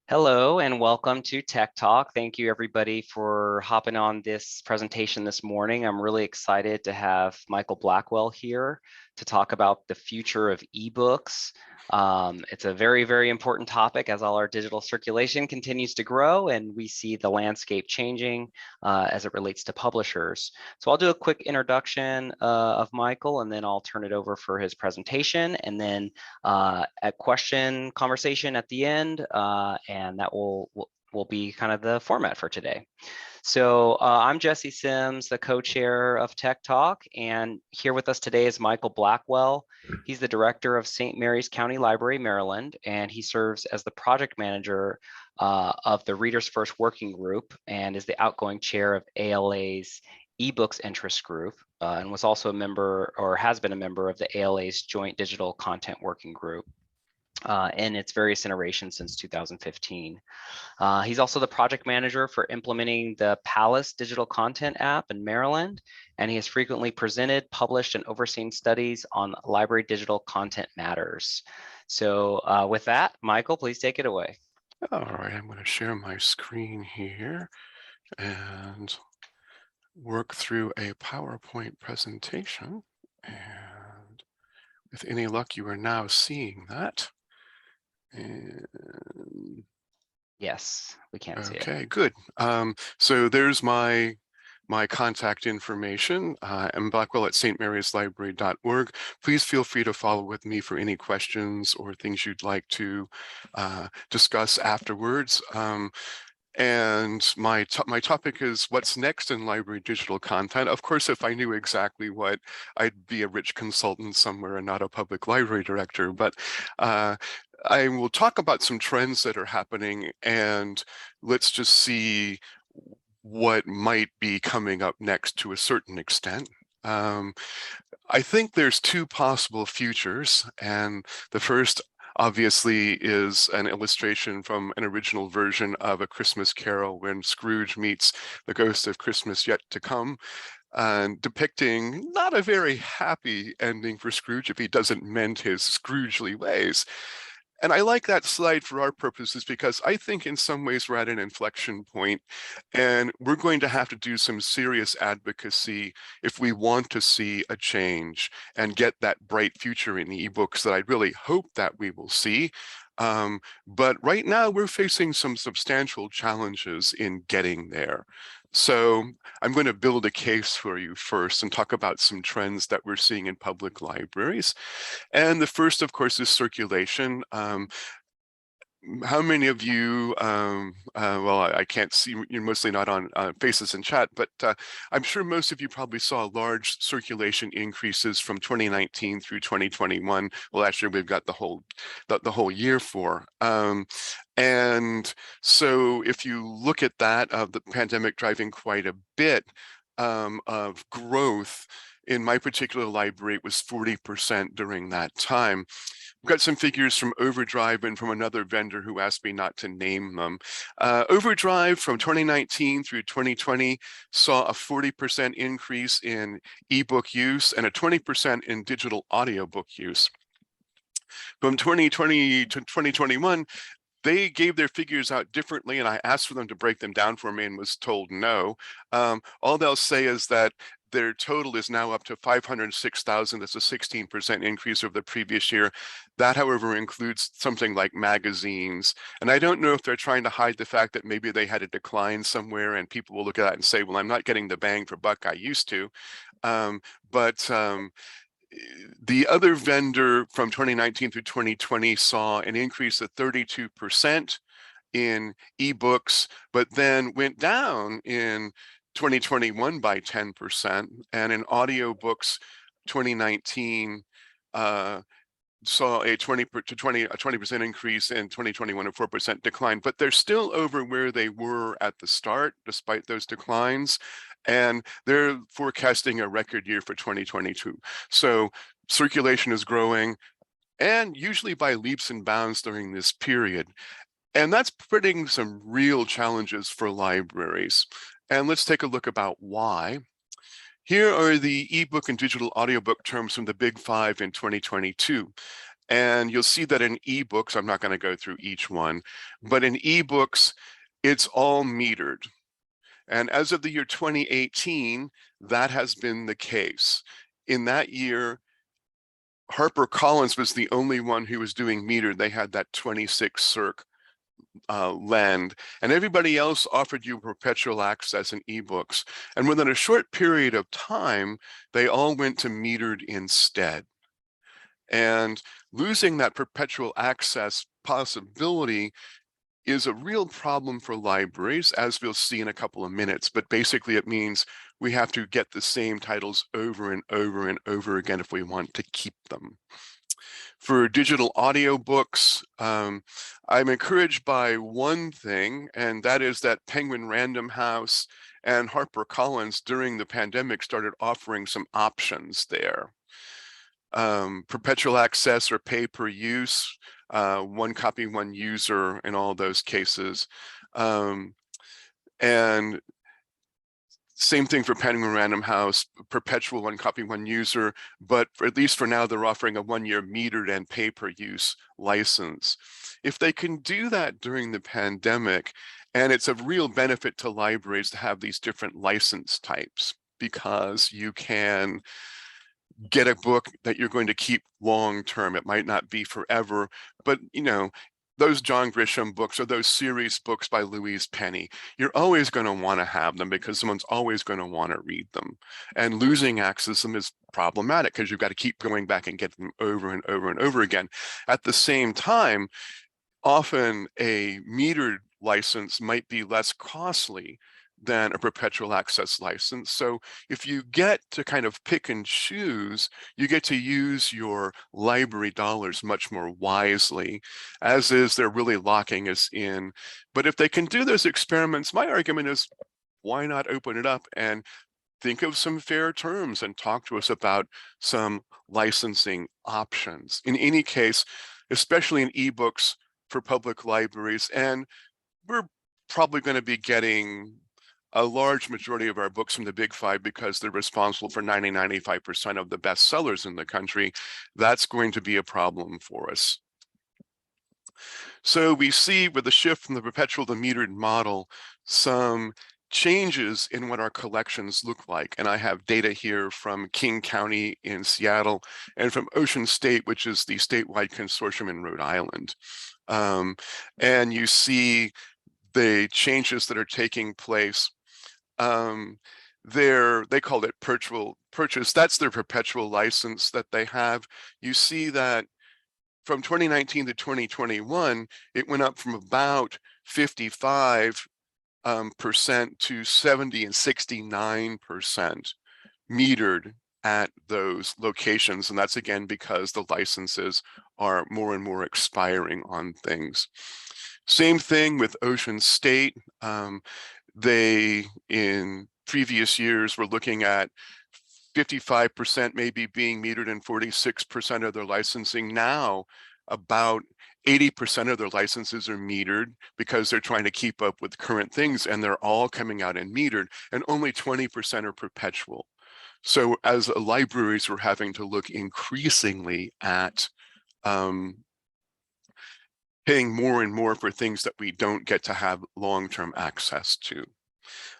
Hello and welcome to Tech Talk. Thank you everybody for hopping on this presentation this morning. I'm really excited to have Michael Blackwell here to talk about the future of ebooks. It's a very, very important topic as all our digital circulation continues to grow and we see the landscape changing as it relates to publishers. So I'll do a quick introduction of Michael and then I'll turn it over for his presentation and then a conversation at the end, and that will be kind of the format for today. So I'm Jesse Sims, the co-chair of Tech Talk, and here with us today is Michael Blackwell. He's the director of St. Mary's County Library, Maryland, and he serves as the project manager of the ReadersFirst Working Group and is the outgoing chair of ALA's Ebooks Interest Group, and was also a member or has been a member of the ALA's Joint Digital Content Working Group in its various iterations since 2015. He's also the project manager for implementing the Palace digital content app in Maryland, and he has frequently presented, published, and overseen studies on library digital content matters. So with that, Michael, please take it away. All right, I'm going to share my screen here and work through a PowerPoint presentation. And with any luck, you are now seeing that. And yes, we can see it. Okay, good. So there's my contact information. I'm Blackwell at stmaryslibrary.org. Please feel free to follow with me for any questions or things you'd like to discuss afterwards. And my topic is what's next in library digital content. Of course, if I knew exactly what, I'd be a rich consultant somewhere and not a public library director. But I will talk about some trends that are happening, and let's just see what might be coming up next to a certain extent. I think there's two possible futures, and the first obviously is an illustration from an original version of A Christmas Carol when Scrooge meets the ghost of Christmas yet to come, and depicting not a very happy ending for Scrooge if he doesn't mend his Scroogely ways. And I like that slide for our purposes because I think in some ways we're at an inflection point and we're going to have to do some serious advocacy if we want to see a change and get that bright future in ebooks that I really hope that we will see. But right now we're facing some substantial challenges in getting there. So I'm going to build a case for you first and talk about some trends that we're seeing in public libraries. And the first, of course, is circulation. How many of you, well, I can't see, you're mostly not on faces in chat, but I'm sure most of you probably saw large circulation increases from 2019 through 2021. Well, actually, we've got the whole year for. And so if you look at that, the pandemic driving quite a bit of growth, in my particular library, it was 40% during that time. We've got some figures from Overdrive and from another vendor who asked me not to name them. Overdrive from 2019 through 2020 saw a 40% increase in ebook use and a 20% in digital audiobook use. From 2020 to 2021, they gave their figures out differently, and I asked for them to break them down for me and was told no. All they'll say is that their total is now up to 506,000. That's a 16% increase over the previous year. That, however, includes something like magazines. And I don't know if they're trying to hide the fact that maybe they had a decline somewhere and people will look at that and say, well, I'm not getting the bang for buck I used to. The other vendor from 2019 through 2020 saw an increase of 32% in ebooks, but then went down in 2021 by 10%, and in audiobooks, 2019 saw a 20% increase, in 2021 a 4% decline, but they're still over where they were at the start, despite those declines, and they're forecasting a record year for 2022. So circulation is growing, and usually by leaps and bounds during this period. And that's putting some real challenges for libraries. And let's take a look about why. Here are the ebook and digital audiobook terms from the Big Five in 2022. And you'll see that in ebooks, I'm not going to go through each one, but in ebooks, it's all metered. And as of the year 2018, that has been the case. In that year, HarperCollins was the only one who was doing metered. They had that 26 circ lend, and everybody else offered you perpetual access in ebooks. And within a short period of time, they all went to metered instead. And losing that perpetual access possibility is a real problem for libraries, as we'll see in a couple of minutes. But basically, it means we have to get the same titles over and over and over again if we want to keep them. For digital audiobooks, I'm encouraged by one thing, and that is that Penguin Random House and HarperCollins during the pandemic started offering some options there. Perpetual access or pay per use, one copy, one user in all those cases. And same thing for Penguin Random House, perpetual one copy, one user, but at least for now, they're offering a 1-year metered and pay per use license. If they can do that during the pandemic, and it's a real benefit to libraries to have these different license types, because you can get a book that you're going to keep long term. It might not be forever, but you know, those John Grisham books or those series books by Louise Penny, you're always going to want to have them because someone's always going to want to read them. And losing access to them is problematic because you've got to keep going back and get them over and over and over again. At the same time, often a metered license might be less costly than a perpetual access license. So if you get to kind of pick and choose, you get to use your library dollars much more wisely, as is they're really locking us in. But if they can do those experiments, my argument is, why not open it up and think of some fair terms and talk to us about some licensing options. In any case, especially in ebooks for public libraries, and we're probably going to be getting a large majority of our books from the Big Five because they're responsible for 95% of the bestsellers in the country. That's going to be a problem for us. So we see with the shift from the perpetual to metered model, some changes in what our collections look like. And I have data here from King County in Seattle and from Ocean State, which is the statewide consortium in Rhode Island. And you see the changes that are taking place. They called it Perpetual purchase. That's their perpetual license that they have. You see that from 2019 to 2021, it went up from about 55% to 70 and 69% metered at those locations. And that's again because the licenses are more and more expiring on things. Same thing with Ocean State. They, in previous years, were looking at 55% maybe being metered and 46% of their licensing. Now, about 80% of their licenses are metered because they're trying to keep up with current things, and they're all coming out in metered, and only 20% are perpetual. So as libraries, we're having to look increasingly at paying more and more for things that we don't get to have long-term access to.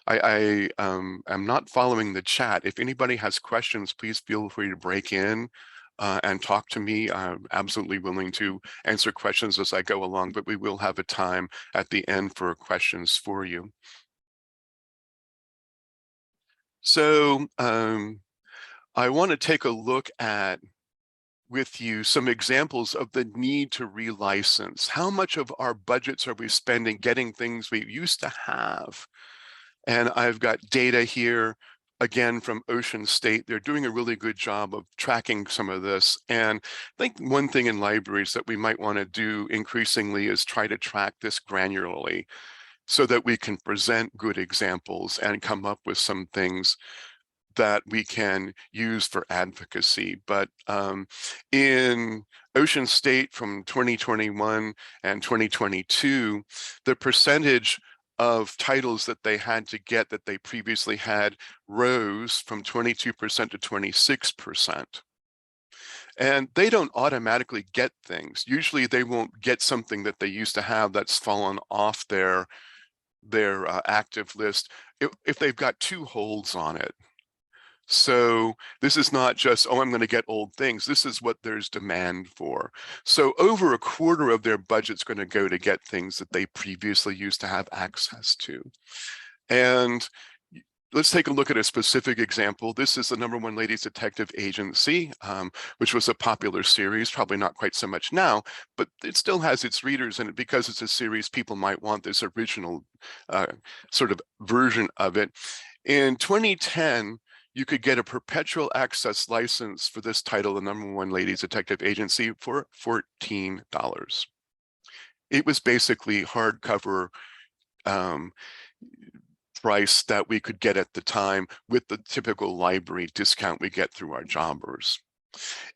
I am not following the chat. If anybody has questions, please feel free to break in and talk to me. I'm absolutely willing to answer questions as I go along, but we will have a time at the end for questions for you. So I want to take a look at with you some examples of the need to relicense. How much of our budgets are we spending getting things we used to have? And I've got data here, again, from Ocean State. They're doing a really good job of tracking some of this. And I think one thing in libraries that we might want to do increasingly is try to track this granularly so that we can present good examples and come up with some things that we can use for advocacy. But in Ocean State from 2021 and 2022, the percentage of titles that they had to get that they previously had rose from 22% to 26%. And they don't automatically get things. Usually they won't get something that they used to have that's fallen off their active list if they've got 2 holds on it. So this is not just, oh, I'm going to get old things. This is what there's demand for. So over a quarter of their budget's going to go to get things that they previously used to have access to. And let's take a look at a specific example. This is the #1 Ladies Detective Agency, which was a popular series, probably not quite so much now, but it still has its readers in it because it's a series. People might want this original sort of version of it. In 2010, you could get a perpetual access license for this title, the #1 Ladies Detective Agency, for $14. It was basically hardcover price that we could get at the time with the typical library discount we get through our jobbers.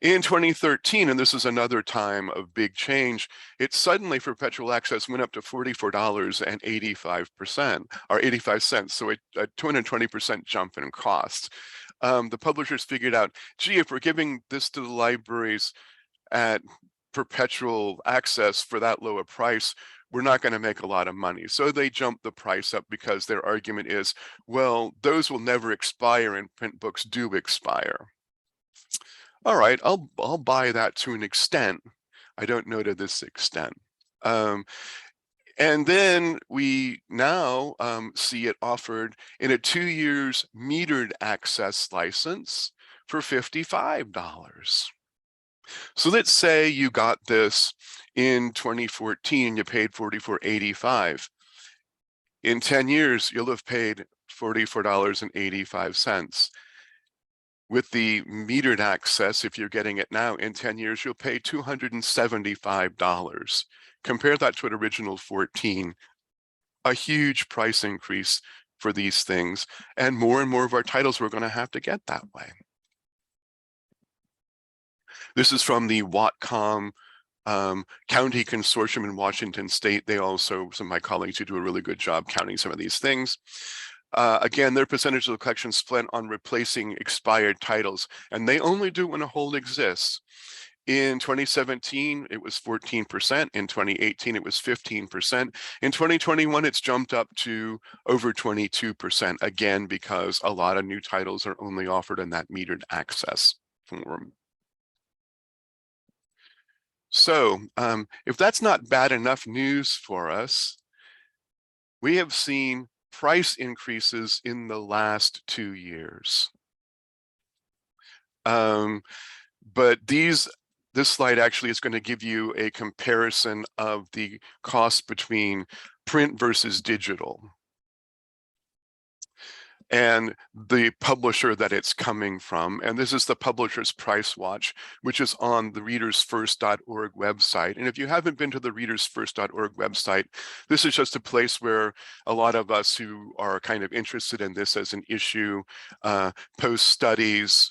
In 2013, and this is another time of big change, it suddenly, perpetual access went up to $44.85 or 85 cents, so a 220% jump in cost. The publishers figured out, gee, if we're giving this to the libraries at perpetual access for that low a price, we're not going to make a lot of money. So they jumped the price up because their argument is, well, those will never expire and print books do expire. All right, I'll buy that to an extent. I don't know to this extent. And then we now see it offered in a 2 years metered access license for $55. So let's say you got this in 2014, you paid $44.85. In 10 years, you'll have paid $44.85. With the metered access, if you're getting it now, in 10 years, you'll pay $275. Compare that to an original 14, a huge price increase for these things. And more of our titles we're going to have to get that way. This is from the Whatcom County Consortium in Washington State. They also, some of my colleagues who do a really good job counting some of these things. Again, their percentage of the collection spent on replacing expired titles, and they only do when a hold exists. In 2017, it was 14%. In 2018, it was 15%. In 2021, it's jumped up to over 22%, again, because a lot of new titles are only offered in that metered access form. So if that's not bad enough news for us, we have seen price increases in the last 2 years. But this slide actually is going to give you a comparison of the cost between print versus digital and the publisher that it's coming from. And this is the publisher's price watch, which is on the ReadersFirst.org website. And if you haven't been to the ReadersFirst.org website, this is just a place where a lot of us who are kind of interested in this as an issue post studies.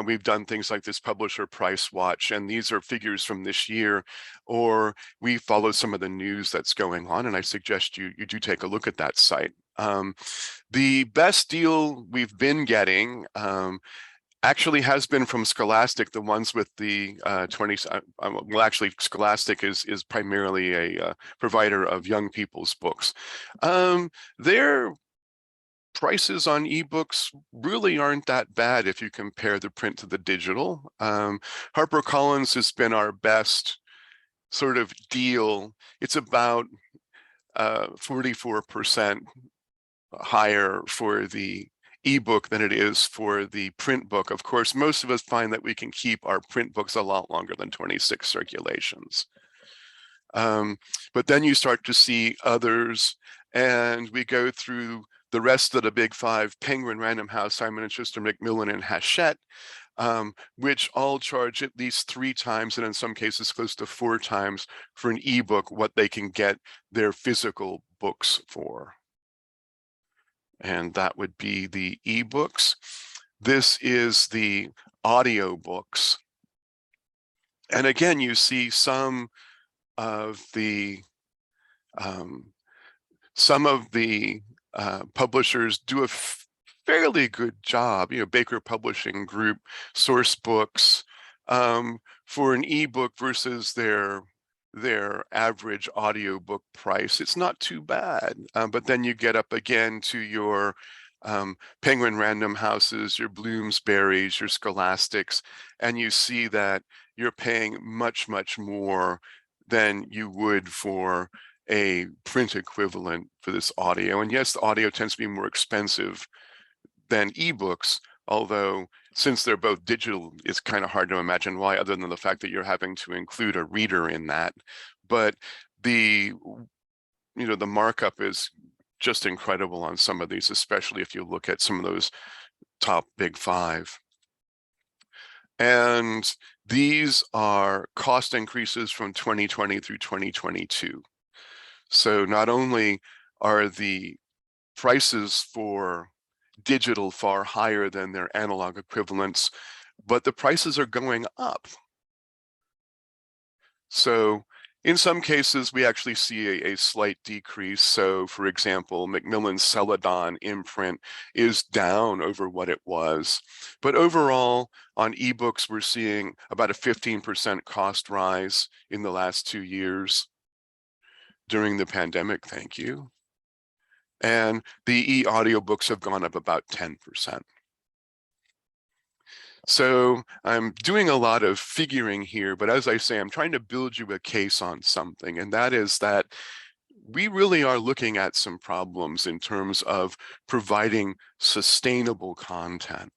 We've done things like this publisher price watch, and these are figures from this year, or we follow some of the news that's going on, and I suggest you do take a look at that site. The best deal we've been getting actually has been from Scholastic, the ones with the 20, well, actually Scholastic is primarily a provider of young people's books. Their prices on ebooks really aren't that bad if you compare the print to the digital. HarperCollins has been our best sort of deal. It's about 44% higher for the ebook than it is for the print book. Of course, most of us find that we can keep our print books a lot longer than 26 circulations. But then you start to see others, and we go through the rest of the big five: Penguin, Random House, Simon & Schuster, Macmillan, and Hachette, which all charge at least 3 times, and in some cases close to 4 times, for an ebook what they can get their physical books for. And that would be the ebooks. This is the audiobooks. And again, you see some of the publishers do a fairly good job. You know, Baker Publishing Group, Source Books, for an ebook versus their average audiobook price, it's not too bad. But then you get up again to your Penguin Random Houses, your Bloomsburys, your Scholastics, and you see that you're paying much, much more than you would for a print equivalent for this audio. And yes, the audio tends to be more expensive than ebooks, although since they're both digital, it's kind of hard to imagine why, other than the fact that you're having to include a reader in that. But the markup is just incredible on some of these, especially if you look at some of those top big five. And these are cost increases from 2020 through 2022. So not only are the prices for digital far higher than their analog equivalents, but the prices are going up. So in some cases, we actually see a slight decrease. So for example, Macmillan's Celadon imprint is down over what it was. But overall, on ebooks, we're seeing about a 15% cost rise in the last 2 years during the pandemic, thank you. And the e-audiobooks have gone up about 10%. So I'm doing a lot of figuring here, but as I say, I'm trying to build you a case on something, and that is that we really are looking at some problems in terms of providing sustainable content.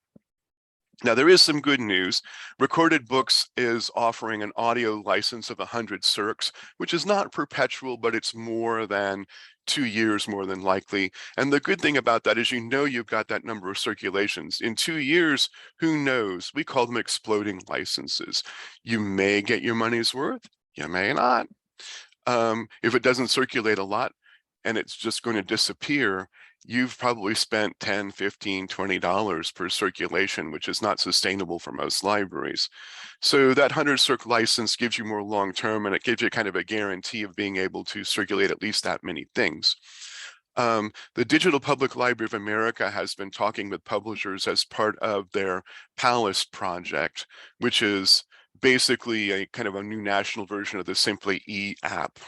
Now, there is some good news. Recorded Books is offering an audio license of 100 circs, which is not perpetual, but it's more than 2 years more than likely. And the good thing about that is you've got that number of circulations. In 2 years, who knows? We call them exploding licenses. You may get your money's worth, you may not. If it doesn't circulate a lot and it's just going to disappear, you've probably spent $10, $15, $20 per circulation, which is not sustainable for most libraries. So that 100 circ license gives you more long-term, and it gives you kind of a guarantee of being able to circulate at least that many things. The Digital Public Library of America has been talking with publishers as part of their Palace project, which is basically a kind of a new national version of the Simply E app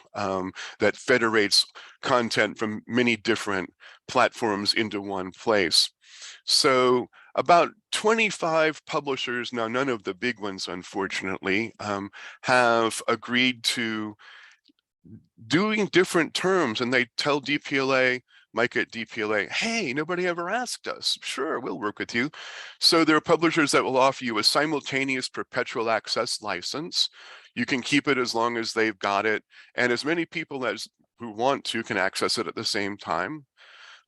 that federates content from many different platforms into one place. So about 25 publishers, now none of the big ones, unfortunately, have agreed to doing different terms, and they tell DPLA, Mike at DPLA, hey, nobody ever asked us. Sure, we'll work with you. So there are publishers that will offer you a simultaneous perpetual access license. You can keep it as long as they've got it, and as many people as who want to can access it at the same time.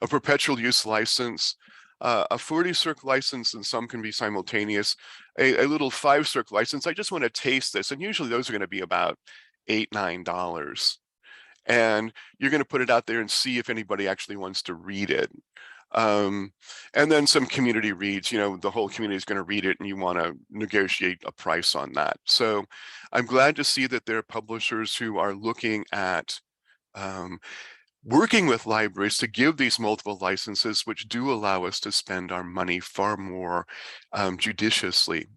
A perpetual use license, a 40 circ license, and some can be simultaneous. A little 5 circ license, I just want to taste this, and usually those are going to be about $8, $9. And you're going to put it out there and see if anybody actually wants to read it. And then some community reads, the whole community is going to read it and you want to negotiate a price on that. So I'm glad to see that there are publishers who are looking at working with libraries to give these multiple licenses, which do allow us to spend our money far more judiciously.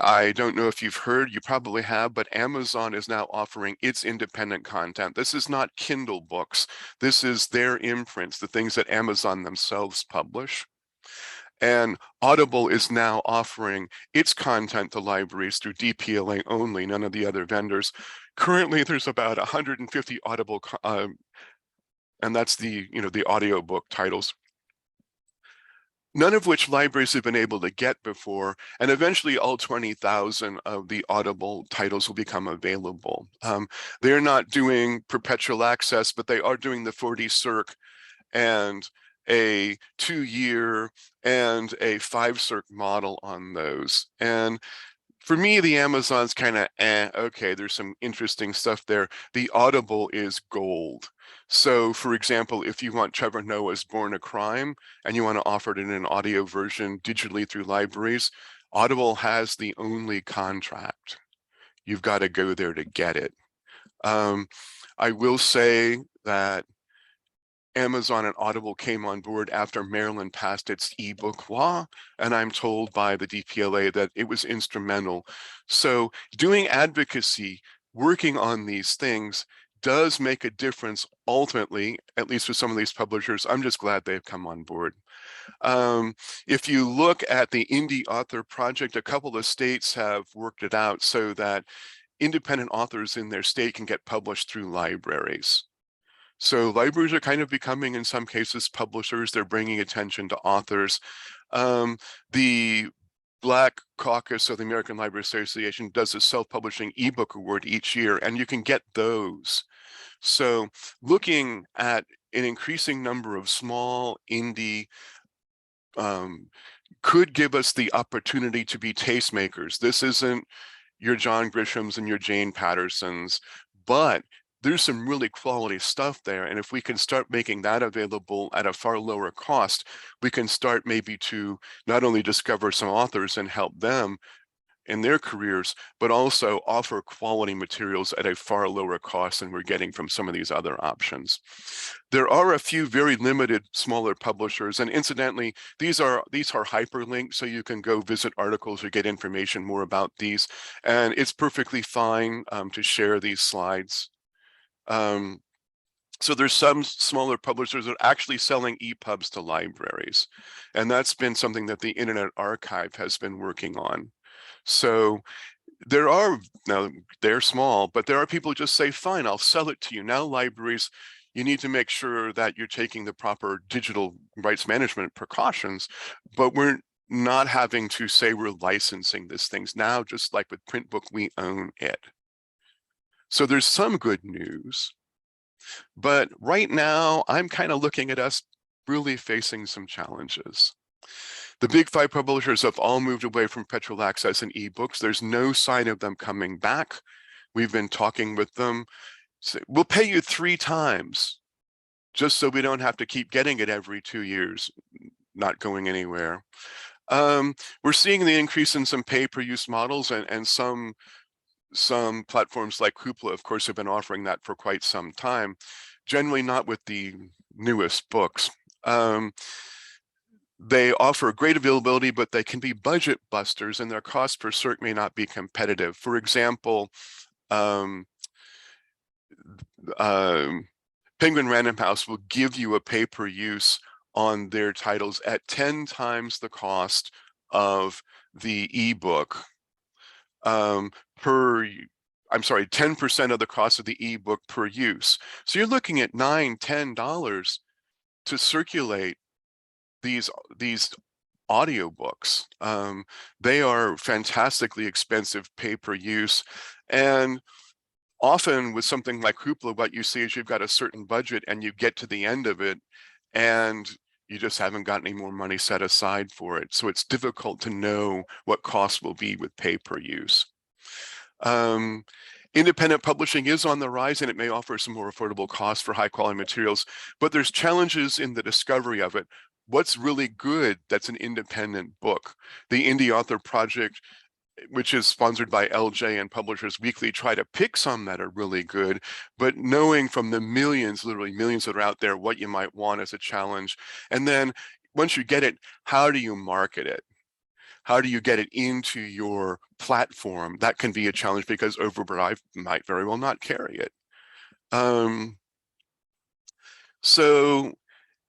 I don't know if you've heard, you probably have, but Amazon is now offering its independent content. This is not Kindle books. This is their imprints, the things that Amazon themselves publish. And Audible is now offering its content to libraries through DPLA only, none of the other vendors. Currently, there's about 150 Audible, and that's the audiobook titles, none of which libraries have been able to get before, and eventually all 20,000 of the Audible titles will become available. They're not doing perpetual access, but they are doing the 40 circ and a 2-year and a 5 circ model on those. And for me, the Amazon's kind of okay, there's some interesting stuff there. The Audible is gold. So for example, if you want Trevor Noah's Born a Crime and you want to offer it in an audio version digitally through libraries, Audible has the only contract. You've got to go there to get it. I will say that Amazon and Audible came on board after Maryland passed its ebook law, and I'm told by the DPLA that it was instrumental. So doing advocacy, working on these things does make a difference ultimately, at least for some of these publishers. I'm just glad they've come on board. If you look at the Indie Author Project, a couple of states have worked it out so that independent authors in their state can get published through libraries. So libraries are kind of becoming, in some cases, publishers. They're bringing attention to authors. The Black Caucus of the American Library Association does a self-publishing ebook award each year, and you can get those. So looking at an increasing number of small indie could give us the opportunity to be tastemakers. This isn't your John Grishams and your Jane Pattersons, but there's some really quality stuff there. And if we can start making that available at a far lower cost, we can start maybe to not only discover some authors and help them in their careers, but also offer quality materials at a far lower cost than we're getting from some of these other options. There are a few very limited smaller publishers, and incidentally, these are hyperlinked, so you can go visit articles or get information more about these, and it's perfectly fine to share these slides. So there's some smaller publishers that are actually selling EPUBs to libraries, and that's been something that the Internet Archive has been working on. So there are, now they're small, but there are people who just say, fine, I'll sell it to you. Now libraries, you need to make sure that you're taking the proper digital rights management precautions, but we're not having to say we're licensing these things. Now, just like with print book, we own it. So there's some good news, but right now I'm kind of looking at us really facing some challenges. The big five publishers have all moved away from perpetual access and ebooks. There's no sign of them coming back. We've been talking with them. So we'll pay you 3 times just so we don't have to keep getting it every 2 years, not going anywhere. We're seeing the increase in some pay-per-use models, and some platforms like Hoopla, of course, have been offering that for quite some time, generally not with the newest books. They offer great availability, but they can be budget busters, and their cost per cert may not be competitive. For example, Penguin Random House will give you a pay-per-use on their titles at 10 times the cost of the ebook I'm sorry, 10% of the cost of the ebook per use. So you're looking at $9, $10 to circulate these audiobooks. They are fantastically expensive pay-per-use, and often with something like Hoopla, what you see is you've got a certain budget and you get to the end of it and you just haven't got any more money set aside for it. So it's difficult to know what costs will be with pay-per-use. Independent publishing is on the rise, and it may offer some more affordable costs for high quality materials, but there's challenges in the discovery of it. What's really good that's an independent book? The Indie Author Project, which is sponsored by LJ and Publishers Weekly, try to pick some that are really good, but knowing from the millions, literally millions that are out there, what you might want is a challenge. And then once you get it, how do you market it? How do you get it into your platform? That can be a challenge because Overdrive might very well not carry it. So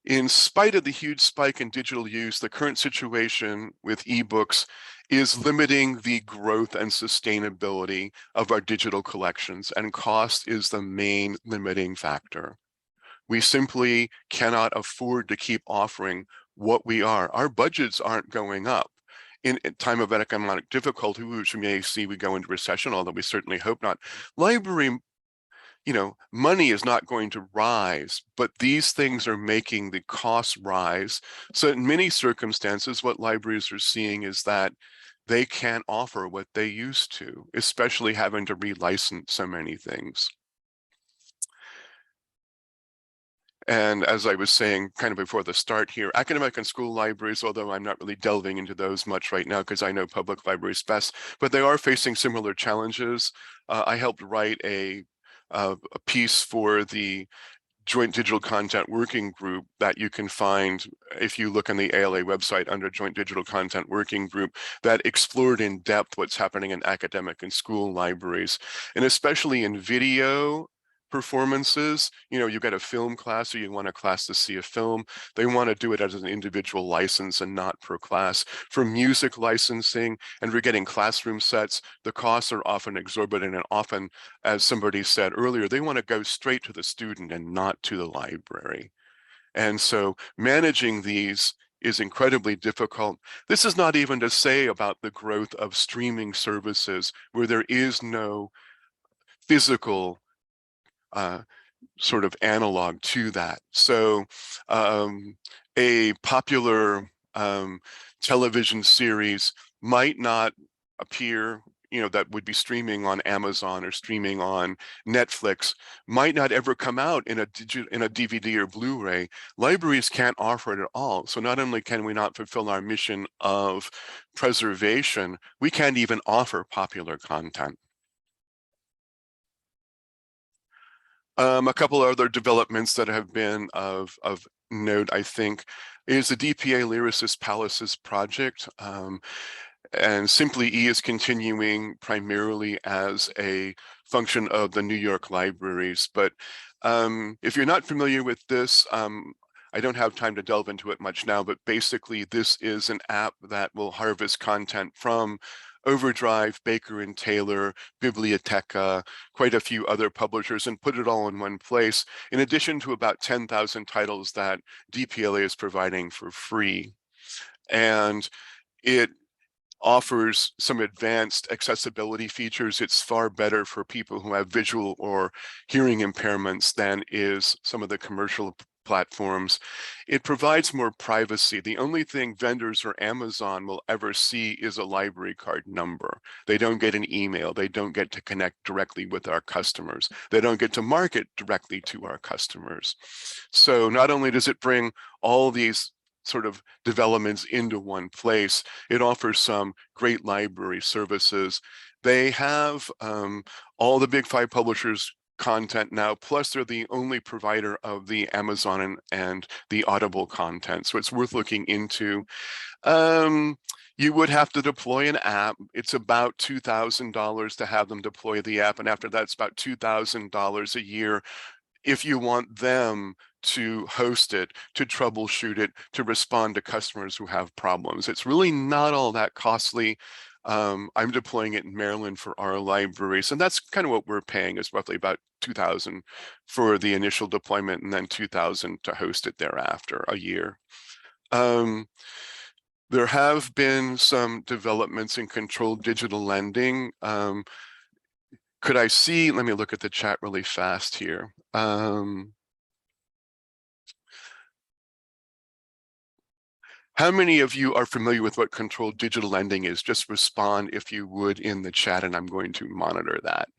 in spite of the huge spike in digital use, the current situation with ebooks is limiting the growth and sustainability of our digital collections, and cost is the main limiting factor. We simply cannot afford to keep offering what we are. Our budgets aren't going up. In time of economic difficulty, which we may see we go into recession, although we certainly hope not, library, money is not going to rise, but these things are making the costs rise. So in many circumstances, what libraries are seeing is that they can't offer what they used to, especially having to relicense so many things. And as I was saying kind of before the start here, academic and school libraries, although I'm not really delving into those much right now because I know public libraries best, but they are facing similar challenges. I helped write a piece for the Joint Digital Content Working Group that you can find if you look on the ALA website under Joint Digital Content Working Group that explored in depth what's happening in academic and school libraries, and especially in video performances. You know, you've got a film class or you want a class to see a film. They want to do it as an individual license and not per class. For music licensing and for getting classroom sets, the costs are often exorbitant, and often, as somebody said earlier, they want to go straight to the student and not to the library. And so managing these is incredibly difficult. This is not even to say about the growth of streaming services where there is no physical sort of analog to that. So a popular television series might not appear, you know, that would be streaming on Amazon or streaming on Netflix, might not ever come out in a DVD or Blu-ray. Libraries can't offer it at all. So not only can we not fulfill our mission of preservation, we can't even offer popular content. A couple other developments that have been of note, I think, is the DPA Lyricist Palaces project. And Simply E is continuing primarily as a function of the New York libraries. But if you're not familiar with this, I don't have time to delve into it much now, but basically this is an app that will harvest content from Overdrive, Baker and Taylor, Biblioteca, quite a few other publishers, and put it all in one place, in addition to about 10,000 titles that DPLA is providing for free. And it offers some advanced accessibility features. It's far better for people who have visual or hearing impairments than is some of the commercial platforms. It provides more privacy. The only thing vendors or Amazon will ever see is a library card number. They don't get an email. They don't get to connect directly with our customers. They don't get to market directly to our customers. So not only does it bring all these sort of developments into one place, it offers some great library services. They have all the big 5 publishers content now, plus they're the only provider of the Amazon and the Audible content. So it's worth looking into. You would have to deploy an app. It's about $2,000 to have them deploy the app. And after that, it's about $2,000 a year if you want them to host it, to troubleshoot it, to respond to customers who have problems. It's really not all that costly. I'm deploying it in Maryland for our libraries, and that's kind of what we're paying, is roughly about $2,000 for the initial deployment and then $2,000 to host it thereafter a year. There have been some developments in controlled digital lending. Could I see, let me look at the chat really fast here. How many of you are familiar with what controlled digital lending is? Just respond if you would in the chat, and I'm going to monitor that.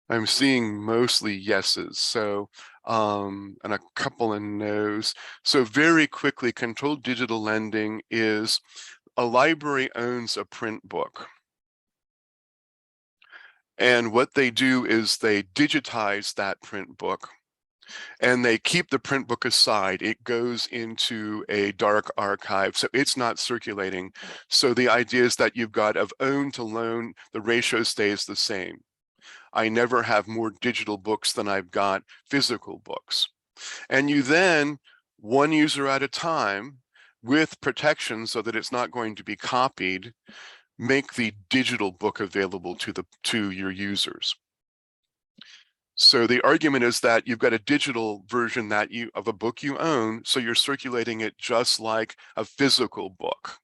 I'm seeing mostly yeses, so and a couple of no's. So very quickly, controlled digital lending is a library owns a print book. And what they do is they digitize that print book and they keep the print book aside. It goes into a dark archive, so it's not circulating. So the idea is that you've got of own to loan, the ratio stays the same. I never have more digital books than I've got physical books. And you then, one user at a time, with protection so that it's not going to be copied, make the digital book available to your users. So the argument is that you've got a digital version of a book you own, so you're circulating it just like a physical book.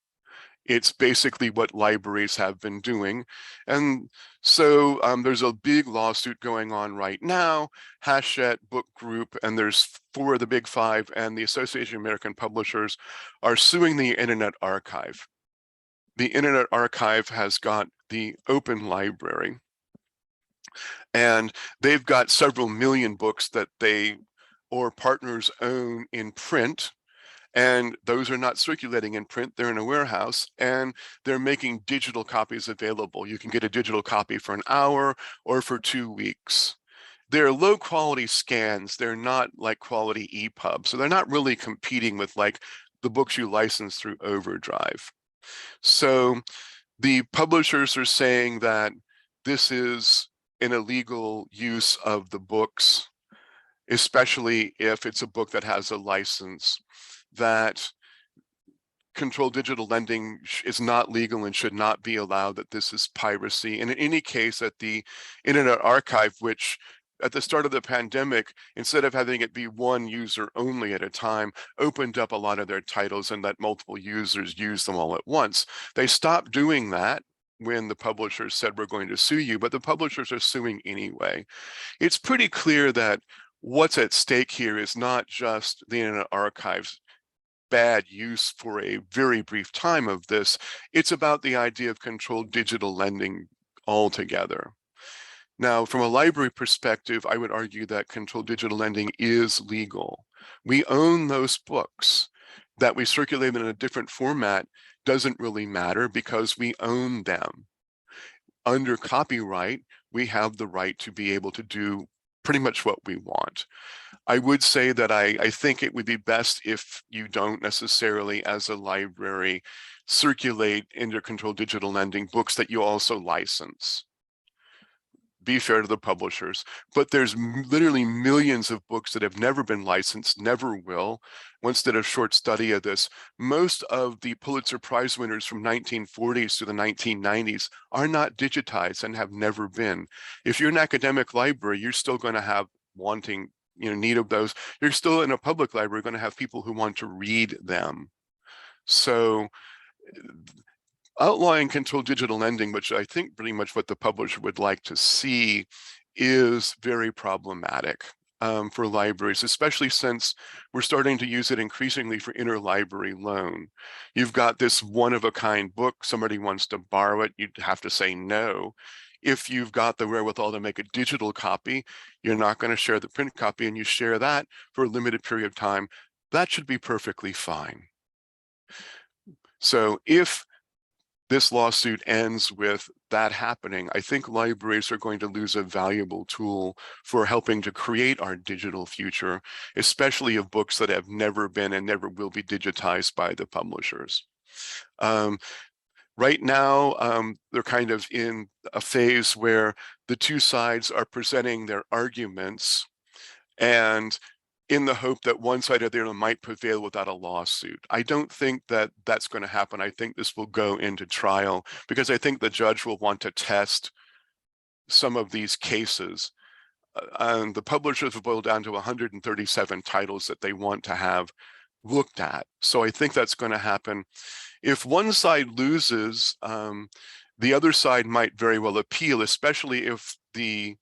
It's basically what libraries have been doing. And so there's a big lawsuit going on right now, Hachette Book Group, and there's 4 of the big 5, and the Association of American Publishers are suing the Internet Archive. the Internet Archive has got the Open Library, and they've got several million books that they or partners own in print, and those are not circulating in print. They're in a warehouse, and they're making digital copies available. You can get a digital copy for an hour or for 2 weeks. They're low quality scans. They're not like quality EPUB. So they're not really competing with like the books you license through Overdrive. So the publishers are saying that this is an illegal use of the books, especially if it's a book that has a license, that controlled digital lending is not legal and should not be allowed, that this is piracy. And in any case, at the Internet Archive, which at the start of the pandemic, instead of having it be one user only at a time, opened up a lot of their titles and let multiple users use them all at once. They stopped doing that when the publishers said, we're going to sue you, but the publishers are suing anyway. It's pretty clear that what's at stake here is not just the Internet Archive's bad use for a very brief time of this. It's about the idea of controlled digital lending altogether. Now, from a library perspective, I would argue that controlled digital lending is legal. We own those books. That we circulate them in a different format doesn't really matter because we own them. Under copyright, we have the right to be able to do pretty much what we want. I would say that I think it would be best if you don't necessarily, as a library, circulate under controlled digital lending books that you also license. Be fair to the publishers, but there's literally millions of books that have never been licensed, never will. Once did a short study of this. Most of the Pulitzer Prize winners from 1940s to the 1990s are not digitized and have never been. If you're an academic library, you're still going to have wanting, need of those. You're still in a public library going to have people who want to read them. So outlawing controlled digital lending, which I think pretty much what the publisher would like to see, is very problematic for libraries, especially since we're starting to use it increasingly for interlibrary loan. You've got this one-of-a-kind book, somebody wants to borrow it, you'd have to say no. If you've got the wherewithal to make a digital copy, you're not going to share the print copy, and you share that for a limited period of time. That should be perfectly fine. So if this lawsuit ends with that happening, I think libraries are going to lose a valuable tool for helping to create our digital future, especially of books that have never been and never will be digitized by the publishers. Right now, they're kind of in a phase where the two sides are presenting their arguments, and in the hope that one side or the other might prevail without a lawsuit. I don't think that that's going to happen. I think this will go into trial because I think the judge will want to test some of these cases. And the publishers will boil down to 137 titles that they want to have looked at. So I think that's going to happen. If one side loses, the other side might very well appeal, especially if the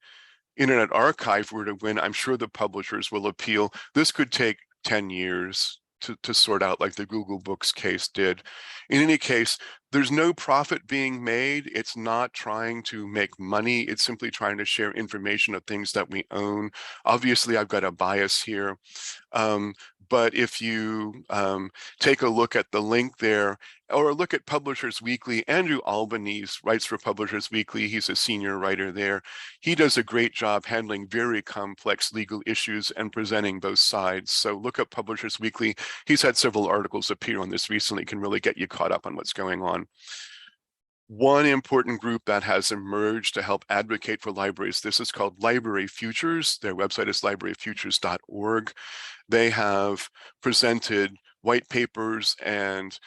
Internet Archive were to win. I'm sure the publishers will appeal. This could take 10 years to sort out, like the Google Books case did. In any case, there's no profit being made. It's not trying to make money. It's simply trying to share information of things that we own. Obviously, I've got a bias here. But if you take a look at the link there, or look at Publishers Weekly, Andrew Albanese writes for Publishers Weekly. He's a senior writer there. He does a great job handling very complex legal issues and presenting both sides. So look up Publishers Weekly. He's had several articles appear on this recently, can really get you caught up on what's going on. One important group that has emerged to help advocate for libraries, this is called Library Futures. Their website is libraryfutures.org. They have presented white papers and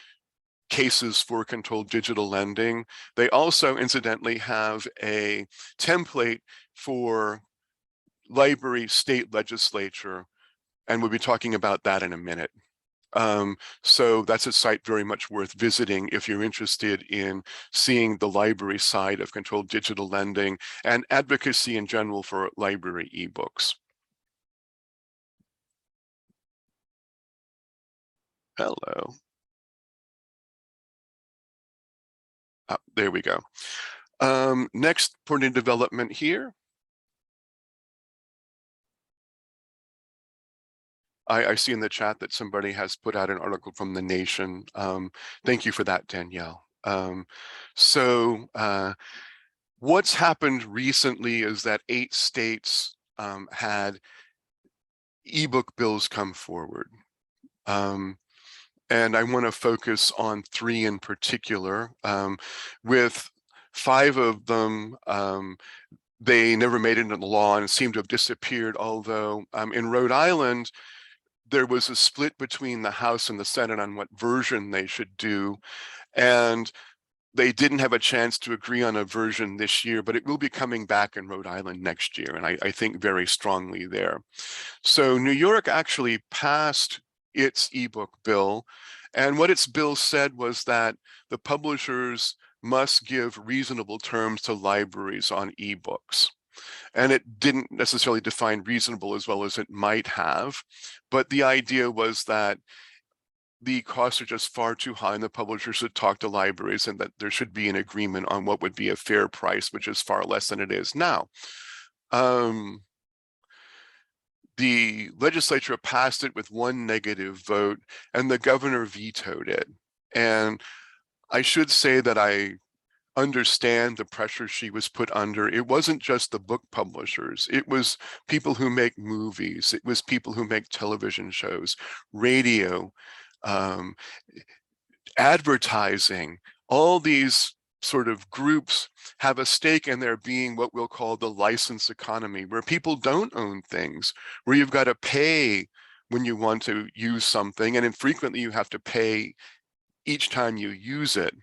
cases for controlled digital lending. They also, incidentally, have a template for library state legislature, and we'll be talking about that in a minute. So that's a site very much worth visiting if you're interested in seeing the library side of controlled digital lending and advocacy in general for library ebooks. Hello. There we go. Next important development here. I see in the chat that somebody has put out an article from The Nation. Thank you for that, Danielle. What's happened recently is that 8 states had ebook bills come forward. And I want to focus on 3 in particular. With 5 of them, they never made it into the law and seem to have disappeared, although in Rhode Island, there was a split between the House and the Senate on what version they should do. And they didn't have a chance to agree on a version this year, but it will be coming back in Rhode Island next year. And I think very strongly there. So New York actually passed its ebook bill. And what its bill said was that the publishers must give reasonable terms to libraries on ebooks. And it didn't necessarily define reasonable as well as it might have. But the idea was that the costs are just far too high and the publishers should talk to libraries and that there should be an agreement on what would be a fair price, which is far less than it is now. The legislature passed it with 1 negative vote and the governor vetoed it. And I should say that I understand the pressure she was put under. It wasn't just the book publishers. It was people who make movies. It was people who make television shows, radio, advertising. All these sort of groups have a stake in there being what we'll call the license economy, where people don't own things, where you've got to pay when you want to use something, and infrequently you have to pay each time you use it.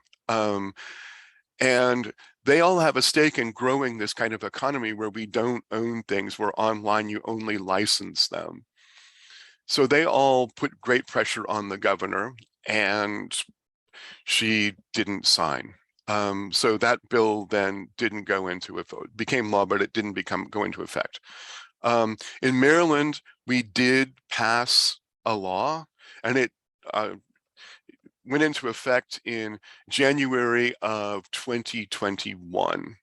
And they all have a stake in growing this kind of economy where we don't own things, where online you only license them. So they all put great pressure on the governor, and she didn't sign. So that bill then didn't go into effect, became law, but it didn't go into effect. In Maryland, we did pass a law, and it went into effect in January of 2021.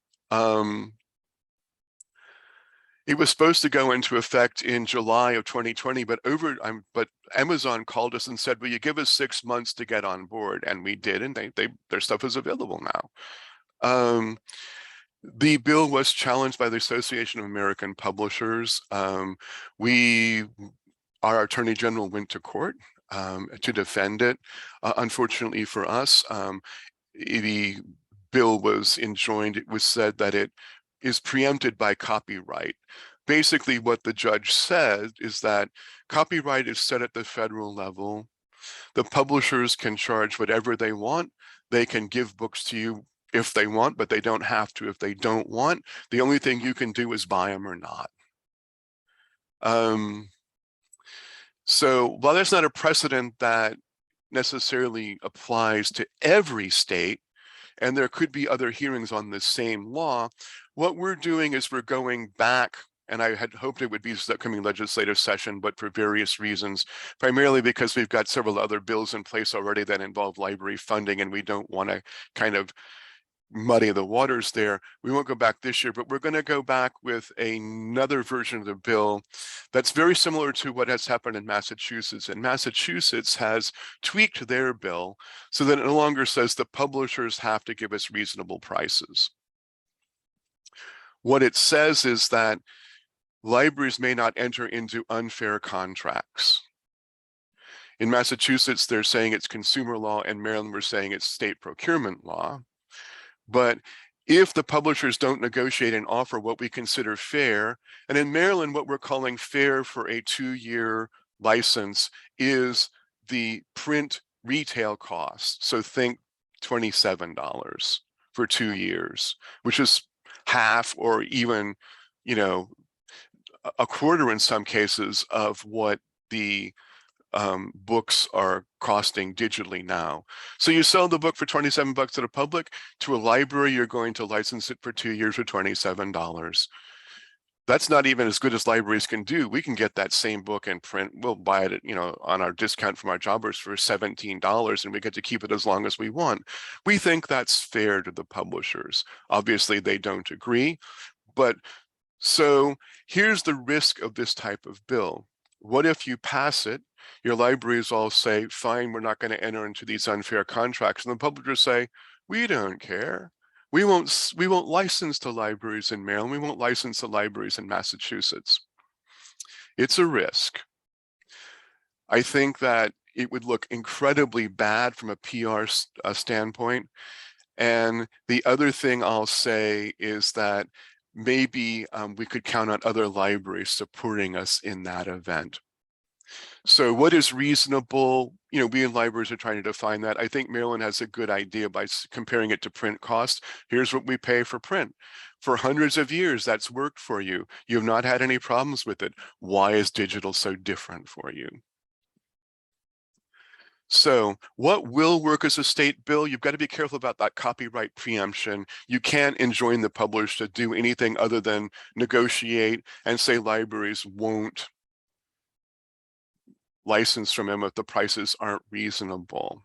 It was supposed to go into effect in July of 2020, but Amazon called us and said, will you give us 6 months to get on board? And we did, and their stuff is available now. The bill was challenged by the Association of American Publishers. Our Attorney General went to court to defend it. Unfortunately for us, the bill was enjoined. It was said that it is preempted by copyright. Basically, what the judge said is that copyright is set at the federal level. The publishers can charge whatever they want. They can give books to you if they want, but they don't have to if they don't want. The only thing you can do is buy them or not. So while there's not a precedent that necessarily applies to every state, and there could be other hearings on the same law, what we're doing is we're going back, and I had hoped it would be the upcoming legislative session, but for various reasons, primarily because we've got several other bills in place already that involve library funding, and we don't want to kind of muddy the waters there. We won't go back this year, but we're going to go back with another version of the bill that's very similar to what has happened in Massachusetts. And Massachusetts has tweaked their bill so that it no longer says the publishers have to give us reasonable prices. What it says is that libraries may not enter into unfair contracts. In Massachusetts, they're saying it's consumer law, and Maryland, we're saying it's state procurement law. But if the publishers don't negotiate and offer what we consider fair, and in Maryland, what we're calling fair for a 2-year license is the print retail cost. So think $27 for 2 years, which is half or even, a quarter in some cases of what the books are costing digitally now. So you sell the book for 27 bucks to the public. To a library, you're going to license it for 2 years for $27. That's not even as good as libraries can do. We can get that same book in print. We'll buy it, on our discount from our jobbers for $17, and we get to keep it as long as we want. We think that's fair to the publishers. Obviously, they don't agree, but so here's the risk of this type of bill. What if you pass it, your libraries all say, fine, we're not going to enter into these unfair contracts, and the publishers say, we don't care. We won't license to libraries in Maryland. We won't license to libraries in Massachusetts. It's a risk. I think that it would look incredibly bad from a PR standpoint. And the other thing I'll say is that maybe we could count on other libraries supporting us in that event. So what is reasonable? We in libraries are trying to define that. I think Maryland has a good idea by comparing it to print costs. Here's what we pay for print. For hundreds of years, that's worked for you. You've not had any problems with it. Why is digital so different for you? So what will work as a state bill? You've got to be careful about that copyright preemption. You can't enjoin the publisher to do anything other than negotiate and say libraries won't license from them if the prices aren't reasonable.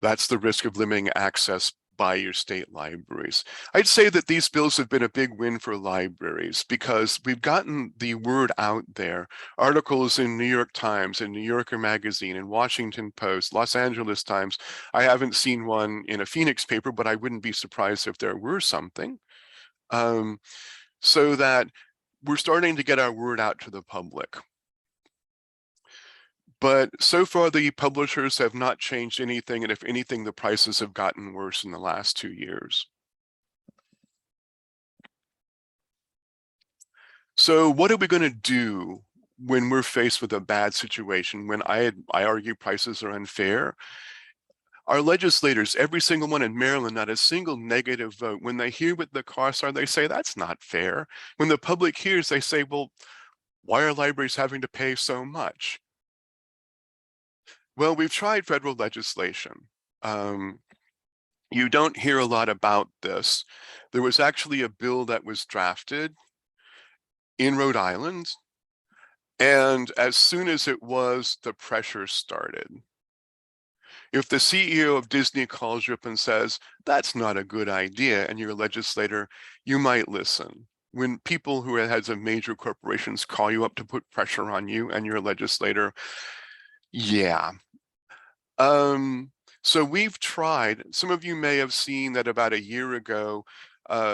That's the risk of limiting access by your state libraries. I'd say that these bills have been a big win for libraries because we've gotten the word out there. Articles in New York Times, in New Yorker Magazine, in Washington Post, Los Angeles Times. I haven't seen one in a Phoenix paper, but I wouldn't be surprised if there were something. So that we're starting to get our word out to the public. But so far, the publishers have not changed anything, and if anything, the prices have gotten worse in the last 2 years. So what are we going to do when we're faced with a bad situation, when I argue prices are unfair? Our legislators, every single one in Maryland, not a single negative vote. When they hear what the costs are, they say, that's not fair. When the public hears, they say, well, why are libraries having to pay so much? Well, we've tried federal legislation. You don't hear a lot about this. There was actually a bill that was drafted in Rhode Island, and as soon as it was, the pressure started. If the CEO of Disney calls you up and says, that's not a good idea, and you're a legislator, you might listen. When people who are heads of major corporations call you up to put pressure on you and you're a legislator, yeah. So we've tried, some of you may have seen that about a year ago,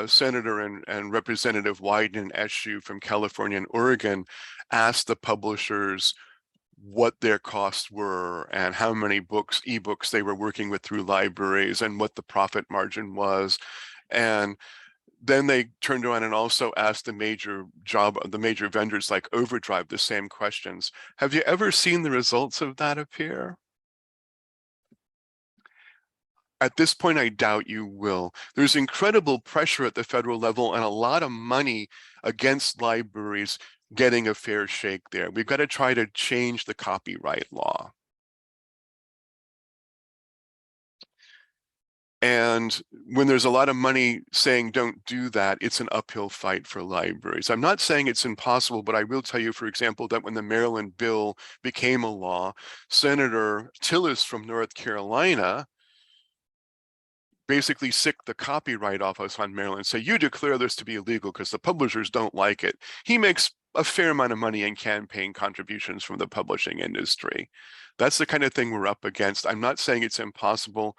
Senator and Representative Wyden and Eshoo from California and Oregon asked the publishers what their costs were and how many ebooks they were working with through libraries and what the profit margin was. And then they turned around and also asked the major vendors like Overdrive the same questions. Have you ever seen the results of that appear? At this point, I doubt you will. There's incredible pressure at the federal level and a lot of money against libraries getting a fair shake there. We've got to try to change the copyright law. And when there's a lot of money saying don't do that, it's an uphill fight for libraries. I'm not saying it's impossible, but I will tell you, for example, that when the Maryland bill became a law, Senator Tillis from North Carolina basically sicked the copyright office on Maryland and say, you declare this to be illegal because the publishers don't like it. He makes a fair amount of money in campaign contributions from the publishing industry. That's the kind of thing we're up against. I'm not saying it's impossible.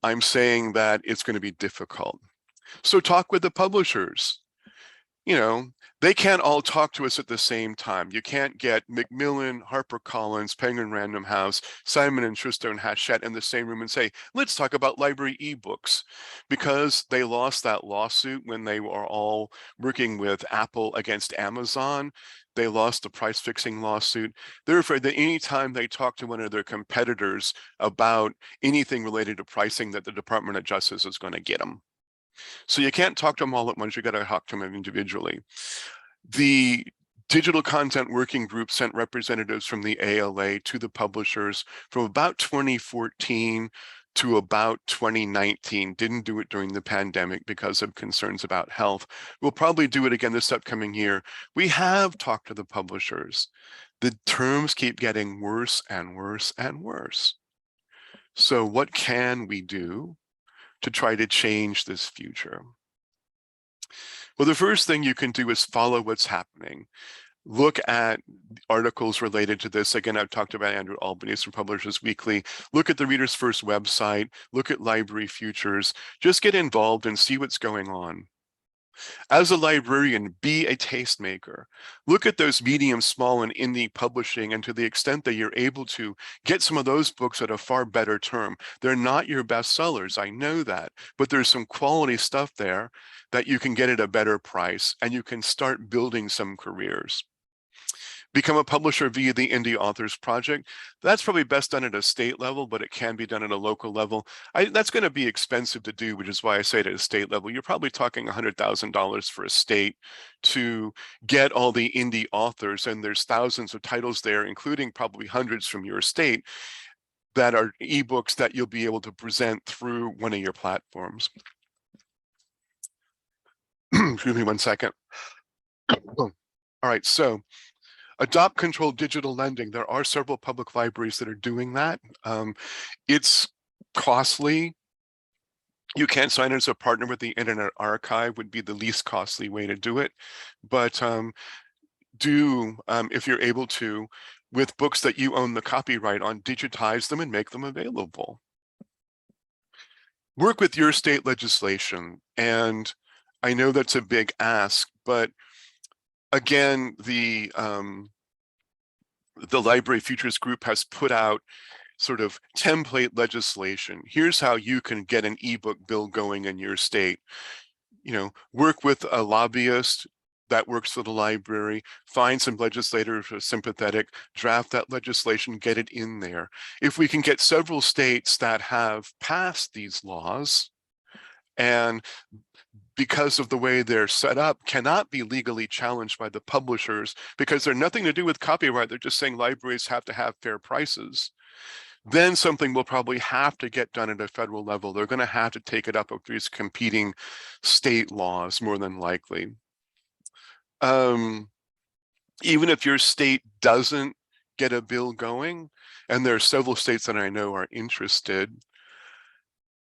I'm saying that it's going to be difficult. So talk with the publishers. They can't all talk to us at the same time. You can't get Macmillan, HarperCollins, Penguin Random House, Simon & Schuster and Hachette in the same room and say, let's talk about library ebooks, because they lost that lawsuit when they were all working with Apple against Amazon. They lost the price fixing lawsuit. They're afraid that anytime they talk to one of their competitors about anything related to pricing, that the Department of Justice is going to get them. So you can't talk to them all at once. You got to talk to them individually. The Digital Content Working Group sent representatives from the ALA to the publishers from about 2014 to about 2019. Didn't do it during the pandemic because of concerns about health. We'll probably do it again this upcoming year. We have talked to the publishers. The terms keep getting worse and worse and worse. So what can we do to try to change this future? Well, the first thing you can do is follow what's happening. Look at articles related to this. Again, I've talked about Andrew Albanese from Publishers Weekly. Look at the Readers First website. Look at library futures. Just get involved and see what's going on. As a librarian, be a tastemaker. Look at those medium, small, and indie publishing, and to the extent that you're able to, get some of those books at a far better term. They're not your best sellers, I know that, but there's some quality stuff there that you can get at a better price, and you can start building some careers. Become a publisher via the Indie Authors Project. That's probably best done at a state level, but it can be done at a local level. That's going to be expensive to do, which is why I say it at a state level. You're probably talking $100,000 for a state to get all the indie authors, and there's thousands of titles there, including probably hundreds from your state, that are ebooks that you'll be able to present through one of your platforms. Excuse me 1 second. All right, so adopt controlled digital lending. There are several public libraries that are doing that. It's costly. You can sign as a partner with the Internet Archive, would be the least costly way to do it. But if you're able to, with books that you own the copyright on, digitize them and make them available. Work with your state legislation. And I know that's a big ask, but again, the Library Futures Group has put out sort of template legislation. Here's how you can get an ebook bill going in your state. Work with a lobbyist that works for the library, find some legislators who are sympathetic, draft that legislation, get it in there. If we can get several states that have passed these laws, and because of the way they're set up, cannot be legally challenged by the publishers because they're nothing to do with copyright. They're just saying libraries have to have fair prices. Then something will probably have to get done at a federal level. They're going to have to take it up with these competing state laws, more than likely. Even if your state doesn't get a bill going, and there are several states that I know are interested,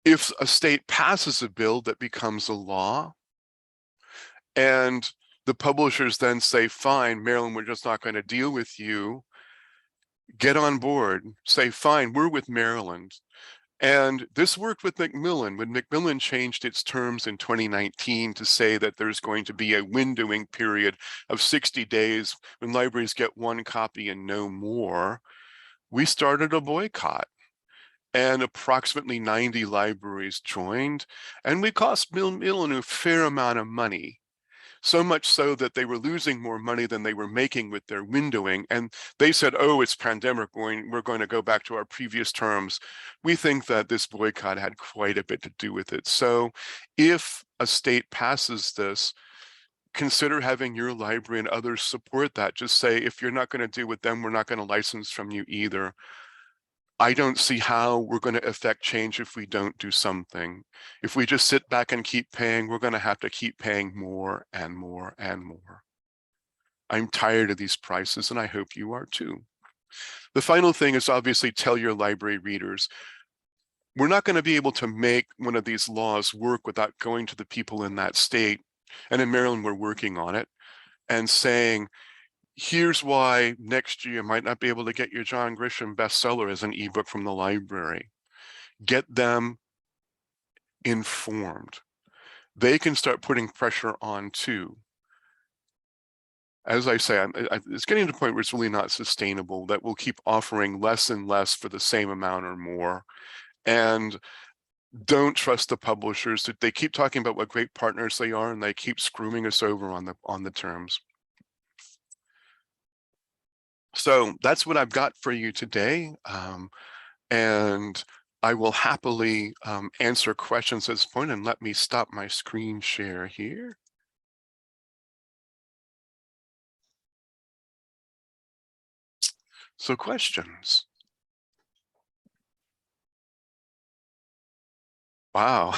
if a state passes a bill that becomes a law, and the publishers then say, fine, Maryland, we're just not going to deal with you, get on board, say, fine, we're with Maryland. And this worked with Macmillan. When Macmillan changed its terms in 2019 to say that there's going to be a windowing period of 60 days when libraries get one copy and no more, we started a boycott. And approximately 90 libraries joined, and we cost Macmillan a fair amount of money. So much so that they were losing more money than they were making with their windowing. And they said, oh, it's pandemic, we're going to go back to our previous terms. We think that this boycott had quite a bit to do with it. So if a state passes this, consider having your library and others support that. Just say, if you're not going to do with them, we're not going to license from you either. I don't see how we're going to affect change if we don't do something. If we just sit back and keep paying, we're going to have to keep paying more and more and more. I'm tired of these prices, and I hope you are too. The final thing is obviously tell your library readers. We're not going to be able to make one of these laws work without going to the people in that state. And in Maryland, we're working on it and saying, here's why next year you might not be able to get your John Grisham bestseller as an ebook from the library. Get them informed. They can start putting pressure on too. As I say, it's getting to the point where it's really not sustainable, that we'll keep offering less and less for the same amount or more. And don't trust the publishers. They keep talking about what great partners they are, and they keep screwing us over on the terms. So that's what I've got for you today. And I will happily answer questions at this point, and let me stop my screen share here. So questions. Wow.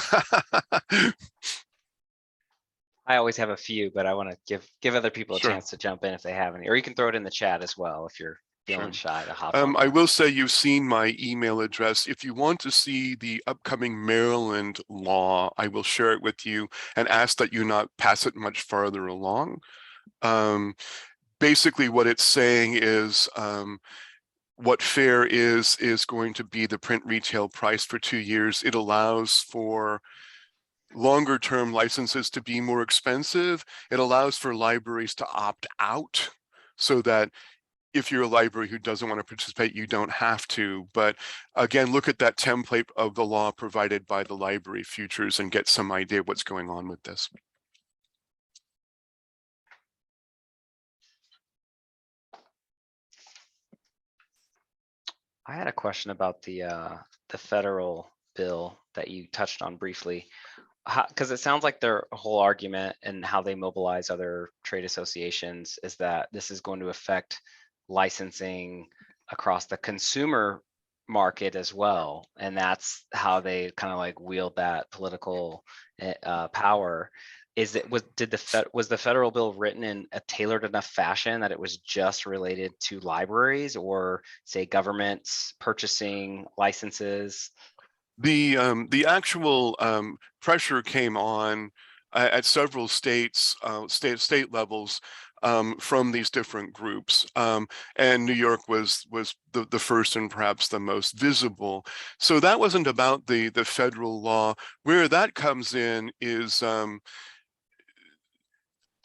I always have a few, but I want to give other people a Sure, chance to jump in if they have any, or you can throw it in the chat as well if you're sure. feeling shy to hop on I there. will say you've seen my email address. If you want to see the upcoming Maryland law, I will share it with you and ask that you not pass it much farther along. Basically, what it's saying is what fair is going to be the print retail price for 2 years. It allows for longer term licenses to be more expensive. It allows for libraries to opt out so that if you're a library who doesn't want to participate, you don't have to. But again, look at that template of the law provided by the Library Futures and get some idea of what's going on with this. I had a question about the federal bill that you touched on briefly, because it sounds like their whole argument and how they mobilize other trade associations is that this is going to affect licensing across the consumer market as well, and that's how they kind of like wield that political power. Is it was the federal bill written in a tailored enough fashion that it was just related to libraries, or say governments purchasing licenses? The actual pressure came on at several state levels from these different groups, and New York was the first and perhaps the most visible. So that wasn't about the federal law. Where that comes in is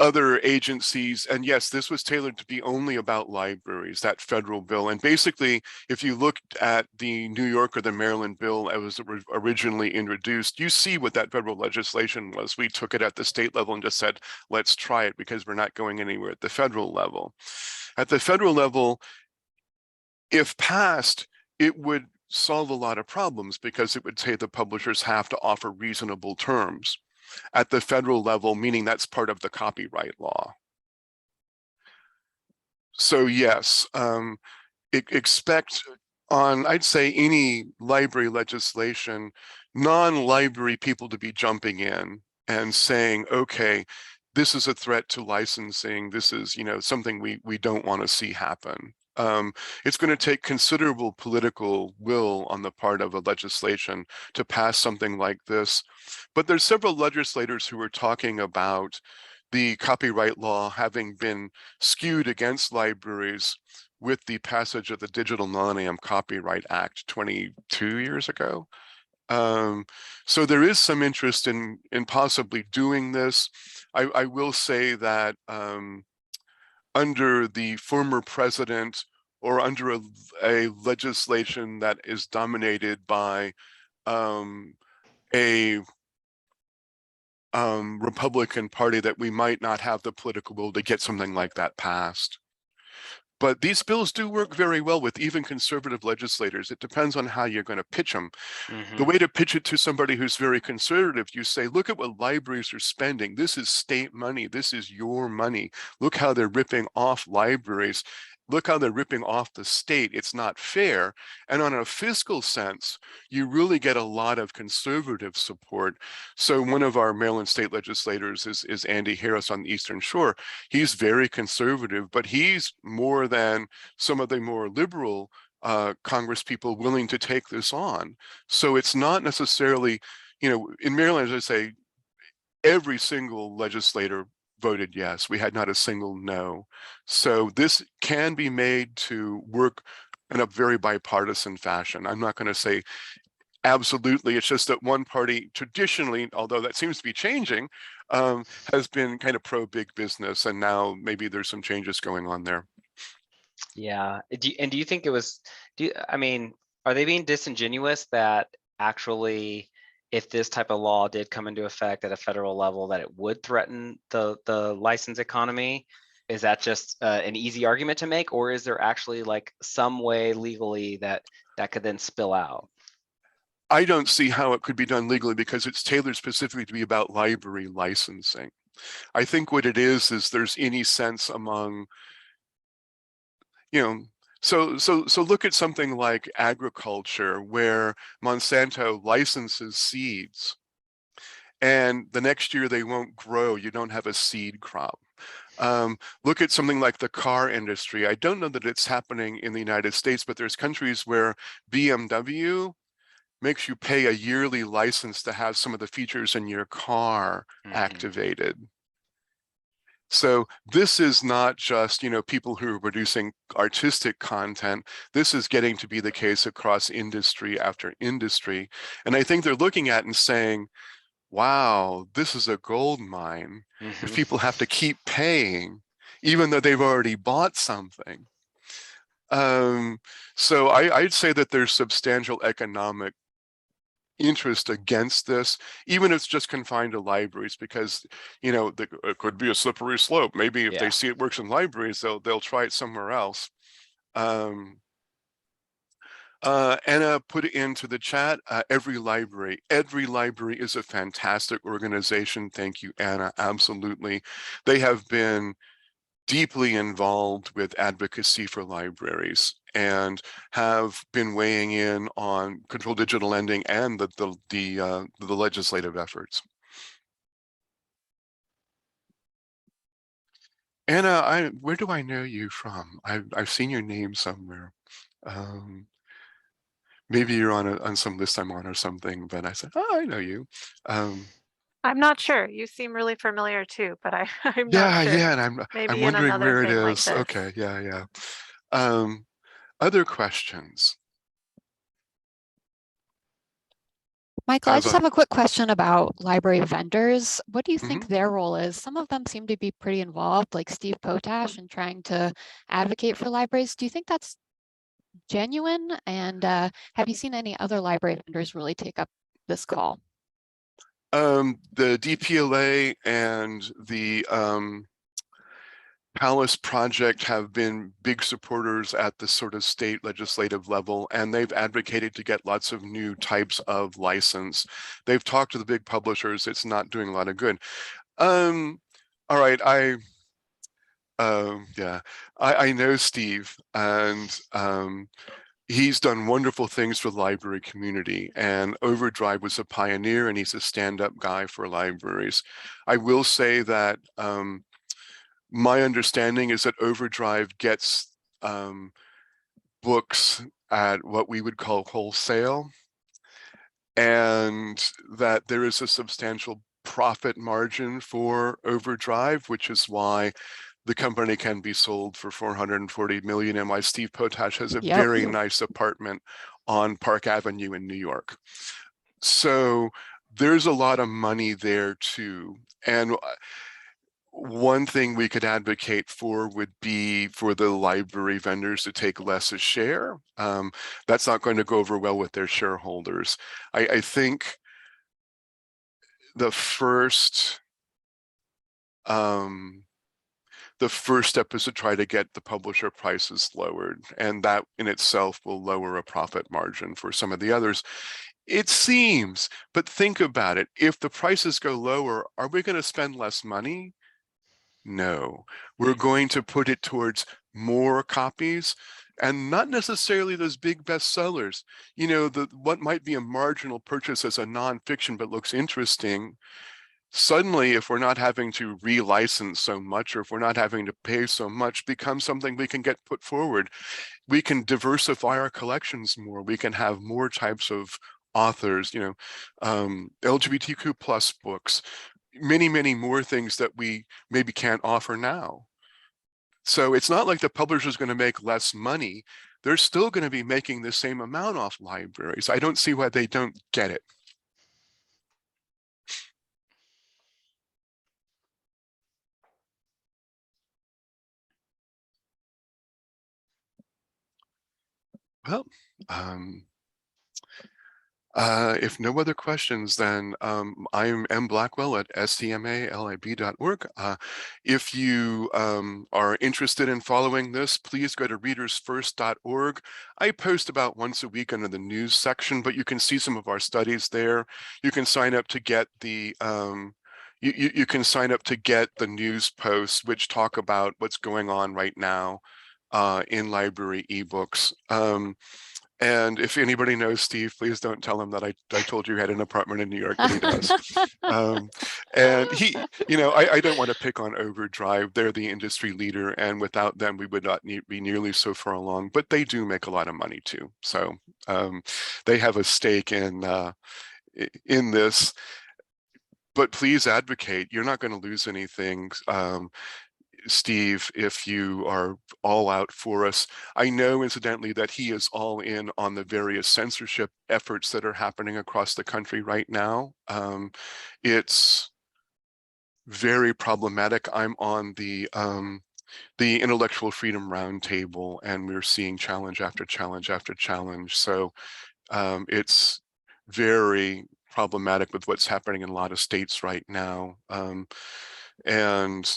other agencies, and yes, this was tailored to be only about libraries, that federal bill. And basically, if you looked at the New York or the Maryland bill as it was originally introduced, you see what that federal legislation was. We took it at the state level and just said, let's try it because we're not going anywhere at the federal level. At the federal level, if passed, it would solve a lot of problems because it would say the publishers have to offer reasonable terms. At the federal level, meaning that's part of the copyright law. So yes, expect on, I'd say, any library legislation, non-library people to be jumping in and saying, okay, this is a threat to licensing. This is, something we don't want to see happen. It's going to take considerable political will on the part of a legislation to pass something like this. But there's several legislators who are talking about the copyright law having been skewed against libraries with the passage of the Digital Millennium Copyright Act 22 years ago. So there is some interest in possibly doing this. I will say that under the former president or under a legislation that is dominated by a Republican Party, that we might not have the political will to get something like that passed. But these bills do work very well with even conservative legislators. It depends on how you're going to pitch them. The way to pitch it to somebody who's very conservative, you say, look at what libraries are spending. This is state money. This is your money. Look how they're ripping off libraries. Look how they're ripping off the state. It's not fair. And on a fiscal sense, you really get a lot of conservative support. So one of our Maryland state legislators is Andy Harris on the Eastern Shore. He's very conservative, but he's more than some of the more liberal Congress people willing to take this on. So it's not necessarily, in Maryland, as I say, every single legislator voted yes. We had not a single no. So this can be made to work in a very bipartisan fashion. I'm not going to say absolutely. It's just that one party traditionally, although that seems to be changing, has been kind of pro big business, and now maybe there's some changes going on there. Yeah. Do you think it was, I mean, are they being disingenuous that actually, if this type of law did come into effect at a federal level, that it would threaten the license economy? Is that just an easy argument to make, or is there actually like some way legally that could then spill out? I don't see how it could be done legally because it's tailored specifically to be about library licensing. I think what it is there's any sense among, So look at something like agriculture, where Monsanto licenses seeds, and the next year they won't grow. You don't have a seed crop. Look at something like the car industry. I don't know that it's happening in the United States, but there's countries where BMW makes you pay a yearly license to have some of the features in your car activated. So this is not just, people who are producing artistic content. This is getting to be the case across industry after industry. And I think they're looking at and saying, wow, this is a gold mine. If people have to keep paying, even though they've already bought something. So I'd say that there's substantial economic interest against this, even if it's just confined to libraries, because it could be a slippery slope. Maybe if they see it works in libraries, they'll try it somewhere else. Anna put it into the chat, every library is a fantastic organization. Thank you, Anna. Absolutely. They have been deeply involved with advocacy for libraries and have been weighing in on controlled digital lending and the legislative efforts. Anna, where do I know you from? I've seen your name somewhere. Maybe you're on some list I'm on or something, but I said, oh, I know you. I'm not sure. You seem really familiar too, but I'm not sure. Yeah, and maybe I'm wondering where it is. Like okay, yeah. Other questions? Michael, I just have a quick question about library vendors. What do you think their role is? Some of them seem to be pretty involved, like Steve Potash, in trying to advocate for libraries. Do you think that's genuine? And have you seen any other library vendors really take up this call? The DPLA and the Palace Project have been big supporters at the sort of state legislative level, and they've advocated to get lots of new types of license. They've talked to the big publishers. It's not doing a lot of good. All right, I know Steve, and he's done wonderful things for the library community, and Overdrive was a pioneer, and he's a stand-up guy for libraries. I will say that my understanding is that Overdrive gets books at what we would call wholesale, and that there is a substantial profit margin for Overdrive, which is why the company can be sold for $440 million, and why Steve Potash has a very nice apartment on Park Avenue in New York. So there's a lot of money there too. And one thing we could advocate for would be for the library vendors to take less a share. That's not going to go over well with their shareholders. I think the first step is to try to get the publisher prices lowered, and that in itself will lower a profit margin for some of the others. It seems, but think about it. If the prices go lower, are we going to spend less money? No, we're going to put it towards more copies, and not necessarily those big bestsellers. What might be a marginal purchase as a nonfiction but looks interesting, suddenly, if we're not having to relicense so much, or if we're not having to pay so much, becomes something we can get put forward. We can diversify our collections more. We can have more types of authors, LGBTQ plus books, many more things that we maybe can't offer now. So it's not like the publisher is going to make less money. They're still going to be making the same amount off libraries. I don't see why they don't get it. Well, if no other questions, then I'm M. Blackwell at stmalib.org. If you are interested in following this, please go to ReadersFirst.org. I post about once a week under the news section, but you can see some of our studies there. You can sign up to get the you can sign up to get the news posts which talk about what's going on right now in library ebooks. And if anybody knows Steve, please don't tell him that I told you he had an apartment in New York, but he does. And he, I don't want to pick on Overdrive. They're the industry leader, and without them, we would not be nearly so far along. But they do make a lot of money too. So they have a stake in this. But please advocate. You're not going to lose anything. Steve, if you are all out for us. I know, incidentally, that he is all in on the various censorship efforts that are happening across the country right now. It's very problematic. I'm on the Intellectual Freedom Roundtable, and we're seeing challenge after challenge after challenge. So it's very problematic with what's happening in a lot of states right now. And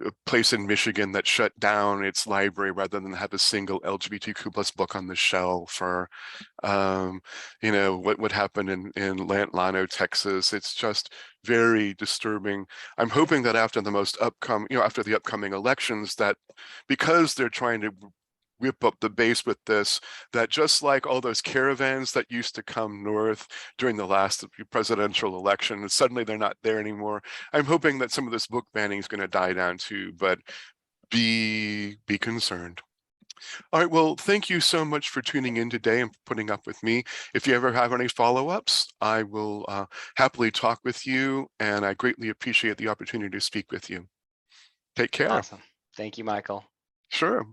a place in Michigan that shut down its library rather than have a single LGBTQ+ book on the shelf, or what happened in Lano, Texas. It's just very disturbing. I'm hoping that after the upcoming elections, that because they're trying to whip up the base with this, that just like all those caravans that used to come north during the last presidential election, and suddenly they're not there anymore. I'm hoping that some of this book banning is going to die down too, but be concerned. All right, well, thank you so much for tuning in today and putting up with me. If you ever have any follow-ups, I will happily talk with you, and I greatly appreciate the opportunity to speak with you. Take care. Awesome. Thank you, Michael. Sure.